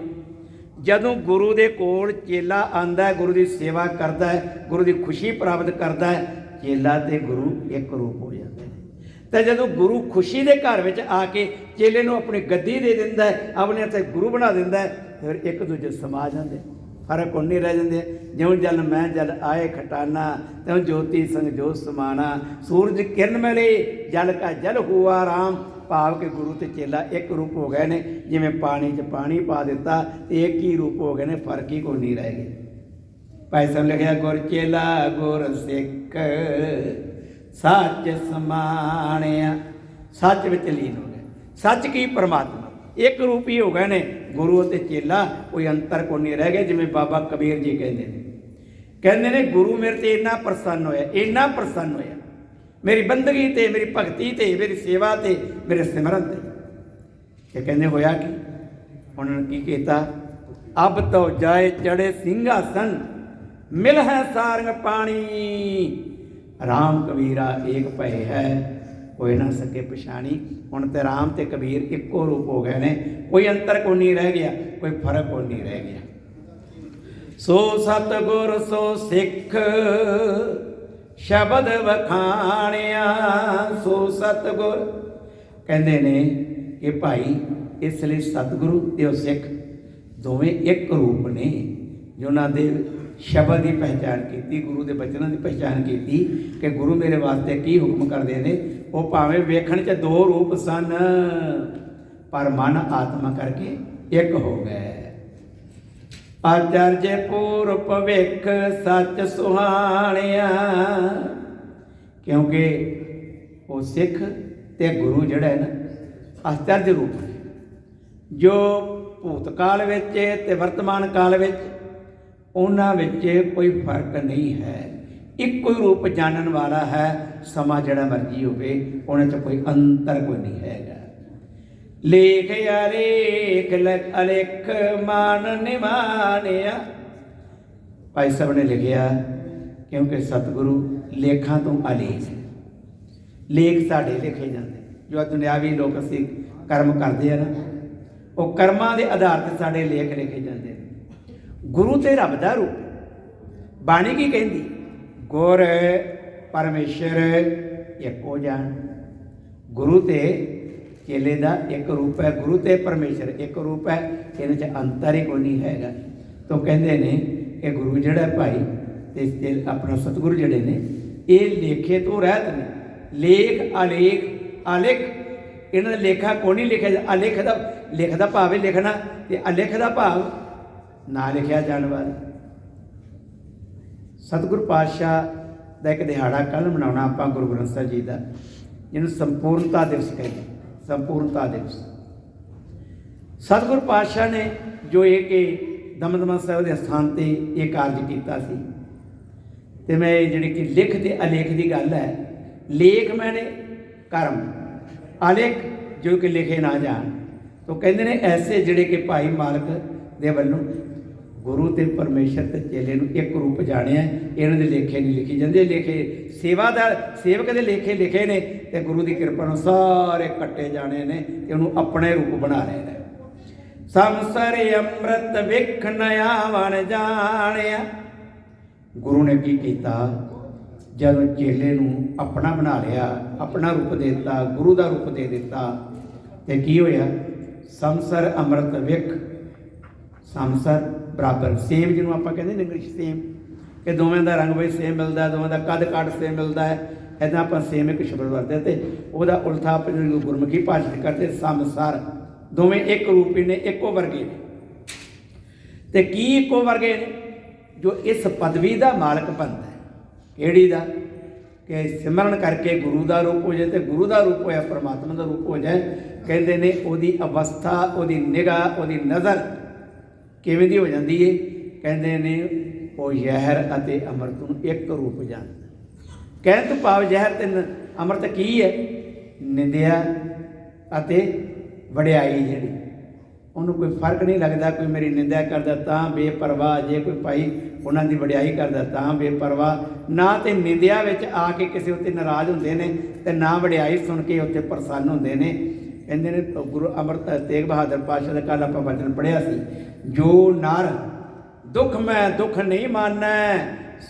ਜਦੋਂ ਗੁਰੂ ਦੇ ਕੋਲ ਚੇਲਾ ਆਉਂਦਾ, ਗੁਰੂ ਦੀ ਸੇਵਾ ਕਰਦਾ ਹੈ, ਗੁਰੂ ਦੀ ਖੁਸ਼ੀ ਪ੍ਰਾਪਤ ਕਰਦਾ ਹੈ, ਚੇਲਾ ਤੇ ਗੁਰੂ ਇੱਕ ਰੂਪ ਹੋ ਜਾਂਦੇ ਨੇ। ਤੇ ਜਦੋਂ ਗੁਰੂ ਖੁਸ਼ੀ ਦੇ ਘਰ ਵਿੱਚ ਆ ਕੇ ਚੇਲੇ ਨੂੰ ਆਪਣੀ ਗੱਦੀ ਦੇ ਦਿੰਦਾ ਹੈ, ਆਪਣੇ ਹੱਥੇ ਗੁਰੂ ਬਣਾ ਦਿੰਦਾ ਹੈ, ਫਿਰ ਇੱਕ ਦੂਜੇ ਸਮਾ ਜਾਂਦੇ, ਫਰਕ ਕੋਈ ਨਹੀਂ ਰਹਿ ਜਾਂਦੇ। ਜਿਉਂ ਜਲ ਮੈਂ ਜਲ ਆਏ ਖਟਾਨਾ, ਤਿਉਂ ਜੋਤੀ ਸੰਗ ਜੋਤ ਸਮਾਨਾ, ਸੂਰਜ ਕਿਰਨ ਮਿਲੇ ਜਲ ਕਾ ਜਲ ਹੁਆ ਰਾਮ। ਭਾਵ ਕਿ ਗੁਰੂ ਤੇ ਚੇਲਾ ਇੱਕ ਰੂਪ ਹੋ ਗਏ ਨੇ, ਜਿਵੇਂ ਪਾਣੀ 'ਚ ਪਾਣੀ ਪਾ ਦਿੱਤਾ ਤੇ ਇੱਕ ਹੀ ਰੂਪ ਹੋ ਗਏ ਨੇ, ਫਰਕ ਹੀ ਕੋਈ ਨਹੀਂ ਰਹਿ ਗਿਆ। ਭਾਈ ਸਾਹਿਬ ਲਿਖਿਆ, ਗੁਰ ਚੇਲਾ ਗੁਰ ਸਿੱਖ ਸੱਚ ਸਮਾਣਿਆ। ਸੱਚ ਵਿੱਚ ਲੀਨ ਹੋ ਗਏ। ਸੱਚ ਕੀ? ਪਰਮਾਤਮਾ ਇੱਕ ਰੂਪ ਹੀ ਹੋ ਗਏ ਨੇ। ਗੁਰੂ ਅਤੇ ਚੇਲਾ ਕੋਈ ਅੰਤਰ ਕੋਈ ਨਹੀਂ ਰਹਿ ਗਿਆ। ਜਿਵੇਂ ਬਾਬਾ ਕਬੀਰ ਜੀ ਕਹਿੰਦੇ ਨੇ ਗੁਰੂ ਮੇਰੇ 'ਤੇ ਇੰਨਾ ਪ੍ਰਸੰਨ ਹੋਇਆ, ਇੰਨਾ ਪ੍ਰਸੰਨ ਹੋਇਆ ਮੇਰੀ ਬੰਦਗੀ 'ਤੇ, ਮੇਰੀ ਭਗਤੀ 'ਤੇ, ਮੇਰੀ ਸੇਵਾ 'ਤੇ, ਮੇਰੇ ਸਿਮਰਨ 'ਤੇ, ਤੇ ਕਹਿੰਦੇ ਹੋਇਆ ਕੀ, ਉਹਨਾਂ ਨੇ ਕੀ ਕੀਤਾ, ਅਬ ਤੋ ਜਾਏ ਚੜੇ ਸਿੰਘਾਸਨ ਮਿਲ ਹੈ ਸਾਰੰਗ ਪਾਣੀ, ਰਾਮ ਕਬੀਰਾ ਏਕ ਭਏ ਹੈ ਕੋਈ ਨਾ ਸਕੇ ਪਛਾਣੀ। ਹੁਣ ਤੇ ਰਾਮ ਤੇ ਕਬੀਰ ਇੱਕੋ ਰੂਪ ਹੋ ਗਏ ਨੇ, ਕੋਈ ਅੰਤਰ ਕੋਈ ਨਹੀਂ ਰਹਿ ਗਿਆ, ਕੋਈ ਫਰਕ ਕੋਈ ਨਹੀਂ ਰਹਿ ਗਿਆ। ਸੋ ਸਤਿਗੁਰ ਸੋ ਸਿੱਖ ਸ਼ਬਦ ਵਖਾਣਿਆ, ਸੋ ਸਤਿਗੁਰ ਕਹਿੰਦੇ ਨੇ ਕਿ ਭਾਈ ਇਸ ਲਈ ਸਤਿਗੁਰੂ ਤੇ ਉਹ ਸਿੱਖ ਦੋਵੇਂ ਇੱਕ ਰੂਪ ਨੇ, ਜਿਨ੍ਹਾਂ ਦੇ ਸ਼ਬਦ ਦੀ ਪਹਿਚਾਣ ਕੀਤੀ, ਗੁਰੂ ਦੇ ਬਚਨਾਂ ਦੀ ਪਹਿਚਾਣ ਕੀਤੀ ਕਿ ਗੁਰੂ ਮੇਰੇ ਵਾਸਤੇ ਕੀ ਹੁਕਮ ਕਰਦੇ ਨੇ। ਉਹ ਭਾਵੇਂ ਵੇਖਣ 'ਚ ਦੋ ਰੂਪ ਸਨ, ਪਰ ਮਨ ਆਤਮਾ ਕਰਕੇ ਇੱਕ ਹੋ ਗਏ। ਆਚਰਜ ਪੂਰ ਭਵਿੱਖ ਸੱਚ ਸੁਹਾਣਿਆ, ਕਿਉਂਕਿ ਉਹ ਸਿੱਖ ਤੇ ਗੁਰੂ ਜਿਹੜਾ ਹੈ ਨਾ ਆਚਰਜ ਰੂਪ ਹੈ, ਜੋ ਭੂਤ ਕਾਲ ਵਿੱਚ ਤੇ ਵਰਤਮਾਨ ਕਾਲ ਵਿੱਚ ਉਹਨਾਂ ਵਿੱਚ ਕੋਈ ਫਰਕ ਨਹੀਂ ਹੈ, ਇੱਕੋ ਹੀ ਰੂਪ ਜਾਣਨ ਵਾਲਾ ਹੈ। ਸਮਾਂ ਜਿਹੜਾ ਮਰਜ਼ੀ ਹੋਵੇ, ਉਹਨਾਂ 'ਚ ਕੋਈ ਅੰਤਰ ਕੋਈ ਨਹੀਂ ਹੈਗਾ। ਲੇਖ ਅਲੇਖ ਅਲੇਖ ਮਾਨ ਨਿਮਾਨਿਆ, ਭਾਈ ਸਾਹਿਬ ਨੇ ਲਿਖਿਆ ਕਿਉਂਕਿ ਸਤਿਗੁਰੂ ਲੇਖਾਂ ਤੋਂ ਅਲੇਖ ਹੈ। ਲੇਖ ਸਾਡੇ ਲਿਖੇ ਜਾਂਦੇ, ਜੋ ਦੁਨਿਆਵੀ ਲੋਕ ਅਸੀਂ ਕਰਮ ਕਰਦੇ ਆ ਨਾ, ਉਹ ਕਰਮਾਂ ਦੇ ਆਧਾਰ 'ਤੇ ਸਾਡੇ ਲੇਖ ਲਿਖੇ ਜਾਂਦੇ ਨੇ। ਗੁਰੂ ਤੇ ਰੱਬ ਦਾ ਰੂਪ, ਬਾਣੀ ਕੀ ਕਹਿੰਦੀ, ਗੁਰ ਪਰਮੇਸ਼ਰ ਇੱਕੋ ਜਾਣ। ਗੁਰੂ ਤੇ ਚੇਲੇ ਦਾ ਇੱਕ ਰੂਪ ਹੈ, ਗੁਰੂ ਤੇ ਪਰਮੇਸ਼ਰ ਇੱਕ ਰੂਪ ਹੈ, ਇਹਨਾਂ 'ਚ ਅੰਤਰ ਹੀ ਕੋਈ ਨਹੀਂ ਹੈਗਾ। ਤਾਂ ਕਹਿੰਦੇ ਨੇ ਕਿ ਗੁਰੂ ਜਿਹੜਾ ਭਾਈ ਤੇ ਆਪਣਾ ਸਤਿਗੁਰੂ ਜਿਹੜੇ ਨੇ ਇਹ ਲੇਖੇ ਤੋਂ ਰਹਿਤ ਨੇ। ਲੇਖ ਅਲੇਖ ਅਲੇਖ, ਇਹਨਾਂ ਦਾ ਲੇਖਾ ਕੋਈ ਨਹੀਂ ਲਿਖਿਆ। ਅਲੇਖ ਦਾ ਲਿਖ ਦਾ ਭਾਵ ਹੈ ਲਿਖਣਾ, ਤੇ ਅਲੇਖ ਦਾ ਭਾਵ ਨਾ ਲਿਖਿਆ ਜਾਣ ਵਾਲਾ। ਸਤਿਗੁਰੂ ਪਾਤਸ਼ਾਹ ਦਾ ਇੱਕ ਦਿਹਾੜਾ ਕੱਲ੍ਹ ਮਨਾਉਣਾ ਆਪਾਂ ਗੁਰੂ ਗ੍ਰੰਥ ਸਾਹਿਬ ਜੀ ਦਾ, ਜਿਹਨੂੰ ਸੰਪੂਰਨਤਾ ਦਿਵਸ ਕਹਿੰਦੇ, ਸੰਪੂਰਨਤਾ ਦਿਵਸ। ਸਤਿਗੁਰੂ ਪਾਤਸ਼ਾਹ ਨੇ ਜੋ ਇਹ ਕਿ ਦਮਦਮਾ ਸਾਹਿਬ ਦੇ ਸਥਾਨ 'ਤੇ ਇਹ ਕਾਰਜ ਕੀਤਾ ਸੀ। ਅਤੇ ਮੈਂ ਜਿਹੜੀ ਕਿ ਲਿਖ ਅਤੇ ਅਲੇਖ ਦੀ ਗੱਲ ਹੈ, ਲੇਖ ਮੈਨੇ ਕਰਮ, ਅਲੇਖ ਜੋ ਕਿ ਲਿਖੇ ਨਾ ਜਾਣ। ਤੋ ਕਹਿੰਦੇ ਨੇ ਐਸੇ ਜਿਹੜੇ ਕਿ ਭਾਈ ਮਾਲਕ ਦੇ ਵੱਲੋਂ ਗੁਰੂ ਤੇ ਪਰਮੇਸ਼ਰ ਤੇ ਚੇਲੇ ਨੂੰ ਇੱਕ ਰੂਪ ਜਾਣਿਆ, ਇਹਨਾਂ ਦੇ ਲੇਖੇ ਨਹੀਂ ਲਿਖੀ ਜਾਂਦੇ। ਲੇਖੇ ਸੇਵਾਦਾਰ ਸੇਵਕ ਦੇ ਲੇਖੇ ਲਿਖੇ ਨੇ, ਤੇ ਗੁਰੂ ਦੀ ਕਿਰਪਾ ਨਾਲ ਸਾਰੇ ਕੱਟੇ ਜਾਣੇ ਨੇ ਤੇ ਉਹਨੂੰ ਆਪਣੇ ਰੂਪ ਬਣਾ ਲਏ ਨੇ। ਸੰਸਰ ਅੰਮ੍ਰਿਤ ਵਿਖ ਨਇਆ ਵਣ ਜਾਣਿਆ, ਗੁਰੂ ਨੇ ਕੀ ਕੀਤਾ, ਜਦੋਂ ਚੇਲੇ ਨੂੰ ਆਪਣਾ ਬਣਾ ਲਿਆ, ਆਪਣਾ ਰੂਪ ਦੇ ਦਿੱਤਾ, ਗੁਰੂ ਦਾ ਰੂਪ ਦੇ ਦਿੱਤਾ, ਤੇ ਕੀ ਹੋਇਆ, ਸੰਸਰ ਅੰਮ੍ਰਿਤ ਵਿਖ, ਸੰਸਰ ਬਰਾਬਰ, ਸੇਮ ਜਿਹਨੂੰ ਆਪਾਂ ਕਹਿੰਦੇ ਨੇ ਇੰਗਲਿਸ਼ ਸੇਮ, ਕਿ ਦੋਵੇਂ ਦਾ ਰੰਗ ਵੀ ਸੇਮ ਮਿਲਦਾ, ਦੋਵਾਂ ਦਾ ਕੱਦ ਕਾਠ ਸੇਮ ਮਿਲਦਾ ਹੈ। ਇੱਦਾਂ ਆਪਾਂ ਸੇਮ ਇੱਕ ਸ਼ਬਦ ਵਰਤਦੇ, ਅਤੇ ਉਹਦਾ ਉਲਥਾ ਆਪਾਂ ਗੁਰਮੁਖੀ ਭਾਸ਼ਾ 'ਚ ਕਰਦੇ ਸੰਸਰ, ਦੋਵੇਂ ਇੱਕ ਰੂਪੀ ਨੇ, ਇੱਕੋ ਵਰਗੇ ਨੇ। ਅਤੇ ਕੀ ਇੱਕੋ ਵਰਗੇ ਨੇ, ਜੋ ਇਸ ਪਦਵੀ ਦਾ ਮਾਲਕ ਬਣਦਾ ਹੈ। ਕਿਹੜੀ ਦਾ, ਕਿ ਸਿਮਰਨ ਕਰਕੇ ਗੁਰੂ ਦਾ ਰੂਪ ਹੋ ਜਾਏ, ਅਤੇ ਗੁਰੂ ਦਾ ਰੂਪ ਹੋਇਆ ਪਰਮਾਤਮਾ ਦਾ ਰੂਪ ਹੋ ਜਾਏ। ਕਹਿੰਦੇ ਨੇ ਉਹਦੀ ਅਵਸਥਾ, ਉਹਦੀ ਨਿਗਾਹ, ਉਹਦੀ ਨਜ਼ਰ ਕਿਵੇਂ ਦੀ ਹੋ ਜਾਂਦੀ ਹੈ। ਕਹਿੰਦੇ ਨੇ ਉਹ ਜ਼ਹਿਰ ਅਤੇ ਅੰਮ੍ਰਿਤ ਨੂੰ ਇੱਕ ਰੂਪ ਜਾਣਦਾ। ਕਹਿਣ ਤੋਂ ਭਾਵ ਜ਼ਹਿਰ ਤੇ ਅੰਮ੍ਰਿਤ ਕੀ ਹੈ, ਨਿੰਦਿਆ ਅਤੇ ਵਡਿਆਈ, ਜਿਹੜੀ ਉਹਨੂੰ ਕੋਈ ਫਰਕ ਨਹੀਂ ਲੱਗਦਾ। ਕੋਈ ਮੇਰੀ ਨਿੰਦਿਆ ਕਰਦਾ ਤਾਂ ਬੇਪਰਵਾਹ, ਜੇ ਕੋਈ ਭਾਈ ਉਹਨਾਂ ਦੀ ਵਡਿਆਈ ਕਰਦਾ ਤਾਂ ਬੇਪਰਵਾਹ। ਨਾ ਤੇ ਨਿੰਦਿਆ ਵਿੱਚ ਆ ਕੇ ਕਿਸੇ ਉੱਤੇ ਨਾਰਾਜ਼ ਹੁੰਦੇ ਨੇ, ਅਤੇ ਨਾ ਵਡਿਆਈ ਸੁਣ ਕੇ ਉੱਤੇ ਪ੍ਰਸੰਨ ਹੁੰਦੇ ਨੇ। ਕਹਿੰਦੇ ਨੇ ਗੁਰੂ ਅੰਮ੍ਰਿਤ ਤੇਗ ਬਹਾਦਰ ਪਾਤਸ਼ਾਹ ਦਾ ਕੱਲ੍ਹ ਆਪਾਂ ਵਚਨ ਪੜ੍ਹਿਆ ਸੀ, ਜੋ ਨਰ ਦੁੱਖ ਮੈਂ ਦੁੱਖ ਨਹੀਂ ਮਾਨੈ,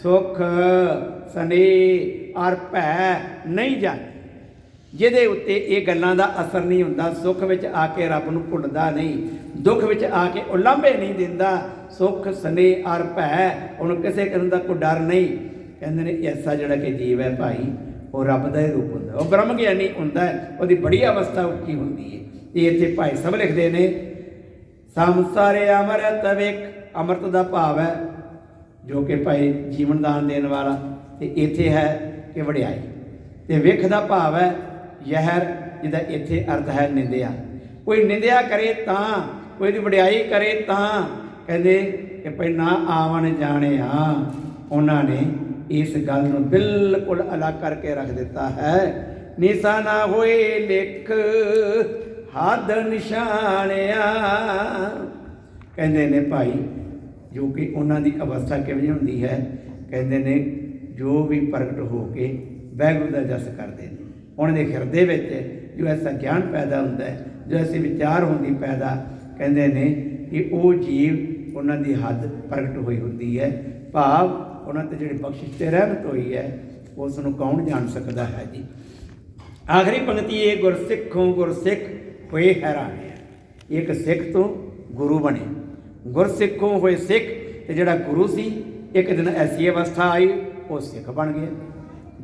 ਸੁਖ ਸਨੇਹ ਅਰ ਭੈ ਨਹੀਂ ਜਾਣੈ। ਜਿਹਦੇ ਉੱਤੇ ਇਹ ਗੱਲਾਂ ਦਾ ਅਸਰ ਨਹੀਂ ਹੁੰਦਾ, ਸੁੱਖ ਵਿੱਚ ਆ ਕੇ ਰੱਬ ਨੂੰ ਭੁੱਲਦਾ ਨਹੀਂ, ਦੁੱਖ ਵਿੱਚ ਆ ਕੇ ਉਲਾਂਭੇ ਨਹੀਂ ਦਿੰਦਾ, ਸੁੱਖ ਸਨੇਹ ਅਰ ਭੈ, ਉਹਨੂੰ ਕਿਸੇ ਕਿਸਮ ਦਾ ਕੋਈ ਡਰ ਨਹੀਂ। ਕਹਿੰਦੇ ਨੇ ਐਸਾ ਜਿਹੜਾ ਕਿ ਜੀਵ ਹੈ ਭਾਈ, ਉਹ ਰੱਬ ਦਾ ਹੀ ਰੂਪ ਹੁੰਦਾ, ਉਹ ਬ੍ਰਹਮ ਗਿਆਨੀ ਹੁੰਦਾ, ਉਹਦੀ ਬੜੀ ਅਵਸਥਾ ਉੱਚੀ ਹੁੰਦੀ ਹੈ। ਇਹ ਇੱਥੇ ਭਾਈ ਸਾਹਿਬ ਲਿਖਦੇ ਨੇ, ਸੰਸਰ ਅੰਮ੍ਰਿਤ ਵਿਖ, ਅੰਮ੍ਰਿਤ ਦਾ ਭਾਵ ਹੈ ਜੋ ਕਿ ਭਾਈ ਜੀਵਨ ਦਾਨ ਦੇਣ ਵਾਲਾ, ਅਤੇ ਇੱਥੇ ਹੈ ਕਿ ਵਡਿਆਈ, ਅਤੇ ਵਿਖ ਦਾ ਭਾਵ ਹੈ ਜ਼ਹਿਰ, ਜਿਹਦਾ ਇੱਥੇ ਅਰਥ ਹੈ ਨਿੰਦਿਆ। ਕੋਈ ਨਿੰਦਿਆ ਕਰੇ ਤਾਂ, ਕੋਈ ਦੀ ਵਡਿਆਈ ਕਰੇ ਤਾਂ, ਕਹਿੰਦੇ ਕਿ ਭਾਈ ਨਾ ਆਵਣ ਜਾਣਿਆ, ਉਹਨਾਂ ਨੇ ਇਸ ਗੱਲ ਨੂੰ ਬਿਲਕੁਲ ਅਲੱਗ ਕਰਕੇ ਰੱਖ ਦਿੱਤਾ ਹੈ। ਨਿਸ਼ਾ ਨਾ ਹੋਏ ਲਿਖ हद निशानिया। कहते ने भाई जो कि उन्होंने अवस्था किवें हुंदी है, कहते ने जो भी प्रगट हो के वाहिगुरू का जस करते हैं, उन्होंने हिरदे विच जो ऐसा ज्ञान पैदा होता है, जो ऐसे विचार होंदी पैदा, कहते ने कि वो जीव उन्होंने हद प्रगट हुई होती है। भाव उन्होंने जिहड़ी बख्शिश ते रहमत हुई है उसनूं कौन जान सकता है जी। आखिरी पंक्ति है, गुरसिखों गुरसिख होए हैरान। एक सिख तो गुरु बने, गुरसिखों होए सिख, तो जिहड़ा गुरु सी एक दिन ऐसी अवस्था आई वो सिख बन गया।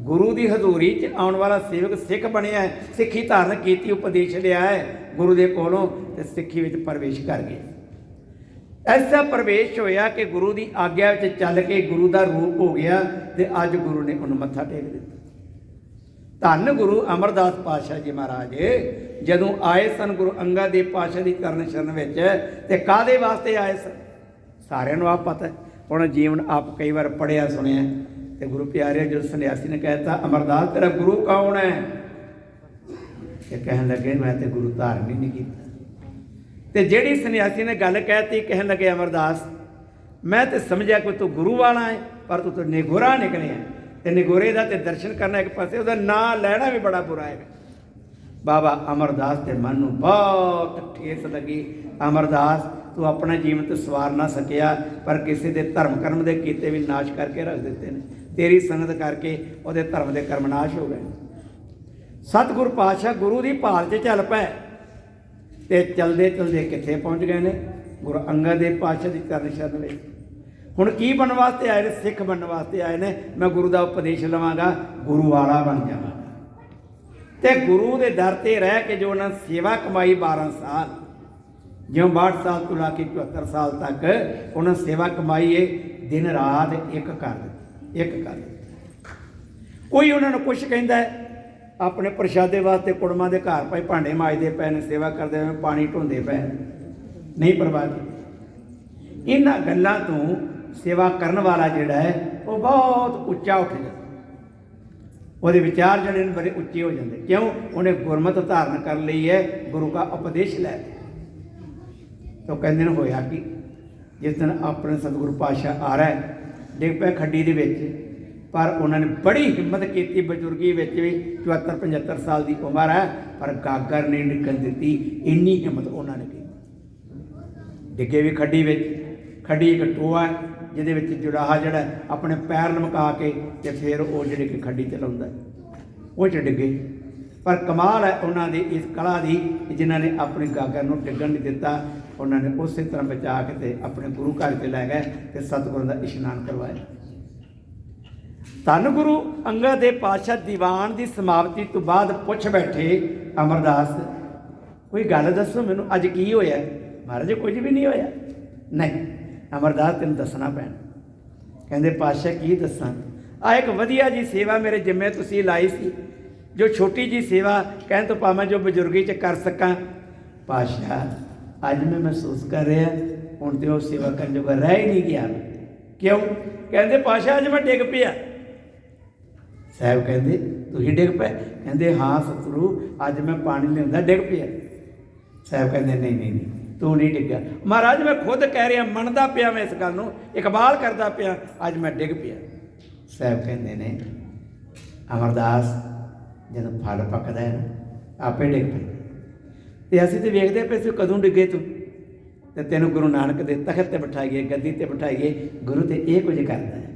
गुरु की हजूरी च आने वाला सेवक सिख बनया, सिक्खी धारण की, उपदेश लिया है गुरु के कोलों, तो सिक्खी में प्रवेश कर गया। ऐसा प्रवेश होया कि गुरु की आग्या में चल के गुरु का रूप हो गया, तो अज गुरु ने उन्हें मत्था टेक दिता। धन गुरु अमरदास पातशाह जी महाराज जदों आए सन गुरु अंगद देव पातशाह की चरण शरण में, तो काहदे वास्ते आए सन सारिਆਂ ਨੂੰ आप पता है। उन्होंने जीवन आप कई बार पढ़िया सुनिया, तो गुरु प्यारे जो सन्यासी ने कहता अमरदास तेरा गुरु कौन है, तो कहन लगे मैं तो गुरु धारण ही नहीं किया। तो जिहड़ी सन्यासी ने गल कहती, कहन लगे अमरदास मैं तो समझा कोई तू गुरु वाला है, पर तू तो निगोरा निकले है, तो निगोरे का तो दर्शन करना एक पासे, उसका नाम लेना भी बड़ा बुरा है। बाबा अमरदास के मन में बहुत ठेस लगी। अमरदास तू अपना जीवन तो सवार ना सकिया, पर किसी के धर्म कर्म के कीते भी नाश करके रख देते हैं, तेरी संगत करके वो धर्म के कर्म नाश हो गए। सतगुरु पातशाह गुरु की भाल च चल पे, तो चलते चलते कितने पहुँच गए ने, गुरु अंगद देव पातशाह की चरण शरण में। हुण की बनने वास्ते आए ने, सिख बनने वास्ते आए ने, मैं गुरु का उपदेश लवांगा, गुरु वाला बन जावांगा। तो गुरु के दर ते रह के जो उन्होंने सेवा कमाई 12 साल, जो 62 साल तो ला के 74 साल तक उन्होंने सेवा कमाई है, दिन रात एक कर दी, एक कर दी। कोई उन्होंने कुछ कहता है अपने प्रशादे वास्ते कुड़मा के घर भाई भांडे मांजते पे ने, सेवा करते हुए पानी ढोंदे पे, नहीं परवाह की। इन्हां गल्लां तो सेवा करने वाला जिहड़ा है वो बहुत उच्चा उठ जाता, वो विचार जड़े बड़े उच्चे हो जाते। क्यों? उन्हें गुरमत धारण कर ली है, गुरु का उपदेश लै। तो कहते हैं होया कि जिस दिन अपने सतगुरु पातशाह आ रहा है डिग पे खड्डी दे विच, पर उन्होंने बड़ी हिम्मत की, बजुर्गी में भी 74-75 साल की उम्र है, पर गागर नहीं निकल दी, इन्नी हिम्मत उन्होंने की। डिगे भी खड्डी में, खड्डी एक टोआ है जिहदे जुड़ाहा जड़ा अपने पैर लमका के ते फिर वो जिहड़ी कि खड्डी चलाउंदा वो च डिगे। पर कमाल है उन्होंने इस कला की, जिन्होंने अपनी गागर को डिगन नहीं दिता, उन्होंने उस तरह बचा के ते अपने गुरु घर से लै गए तो सतगुरु का इशनान करवाया। धन गुरु अंगद देव पातशाह दीवान की समाप्ति तो बाद पुछ बैठे अमरदास कोई गल दसो मैनू अज की होया? महाराज कुछ भी नहीं होया। नहीं अमरदास तेन दसना पैना। कहते पातशाह की दसा? आ एक वधिया जी सेवा मेरे जिम्मे तुसी लाई सी, जो छोटी जी सेवा कहन तो पावां जो बजुर्गी च कर सकां। पातशाह अज मैं महसूस कर रहा हुण तो सेवा करने जोगा रह ही नहीं गया। क्यों? कहते पातशाह अज मैं डिग पिया। साहब कहते तुसीं डिग पे? कहते हाँ सतगुरु अज मैं पानी लिआंदा डिग पिया। साहब कहते नहीं नहीं नहीं तू नहीं डिग्गा। महाराज मैं खुद कह रहा मनदा पिया, मैं इस गल नूं इकबाल करदा पिया, अज मैं डिग पिया। साहब कहते ने अमरदास जदों फल पकदा है ना आपे डिग पे, तो असीं तो वेखदे पे सी कदों डिगे तू, तो तेनों गुरु नानक दे तखत ते बिठाईए, गद्दी ते बिठाईए, गुरु तो ये कुछ करता है।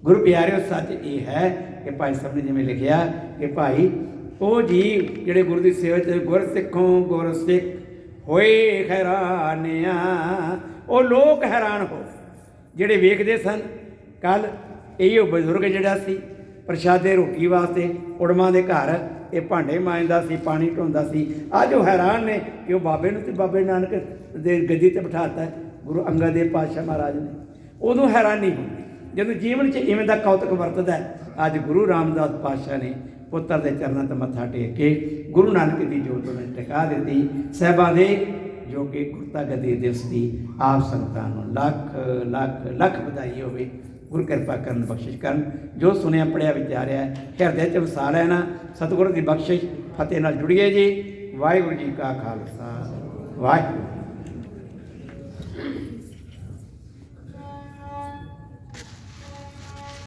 गुरु प्यारे सच ये है कि भाई साहब ने जिवें लिखिया कि भाई वो जी जिहड़े गुरु की सेवा च गुर सिखों गुर सिख होए हैरानिया, वो लोग हैरान हो जिहड़े वेखदे सन। कल इहो बजुर्ग जिहड़ा सी प्रशादे रोटी वास्ते उड़मां दे घर ये भांडे मांजदा सी, पानी ढोंदा सी, अज वो हैरान ने कि वो बाबे नूं ते बाबे नानक दे गद्दी ते बिठाता है गुरु अंगद देव पातशाह महाराज ने। उदों हैरानी होंदी जदों जीवन च इवें दा कौतक वरतदा है। अज गुरु रामदास पातशाह ने पुत्र के चरणों ते मत्था टेक के गुरु नानक की जोत उन्हें टिका दी। साहिबां दे जो कि गुरता गद्दी दिवस की आप संगतां नूं लख लख लख बधाई होवे। गुरु कृपा करन बख्शिश करन। जो सुनिया पढ़िया विचारिया हिरदे च वसा लेना। सतगुरु की बख्शिश फतेह नाल जुड़िए जी। ਵਾਹਿਗੁਰੂ ਜੀ ਕਾ ਖਾਲਸਾ ਵਾਹਿਗੁਰੂ।